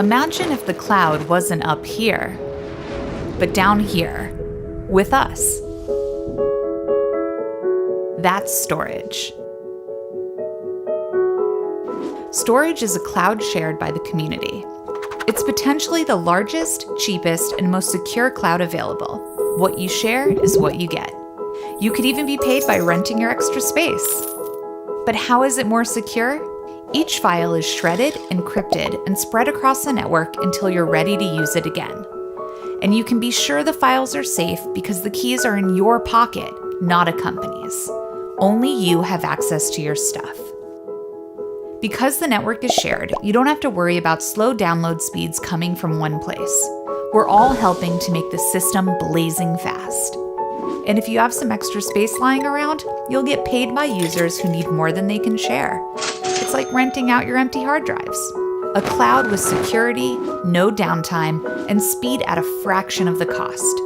Imagine if the cloud wasn't up here, but down here, with us. That's storage. Storage is a cloud shared by the community. It's potentially the largest, cheapest, and most secure cloud available. What you share is what you get. You could even be paid by renting your extra space. But how is it more secure? Each file is shredded, encrypted, and spread across the network until you're ready to use it again. And you can be sure the files are safe because the keys are in your pocket, not a company's. Only you have access to your stuff. Because the network is shared, you don't have to worry about slow download speeds coming from one place. We're all helping to make the system blazing fast. And if you have some extra space lying around, you'll get paid by users who need more than they can share. It's like renting out your empty hard drives. A cloud with security, no downtime, and speed at a fraction of the cost.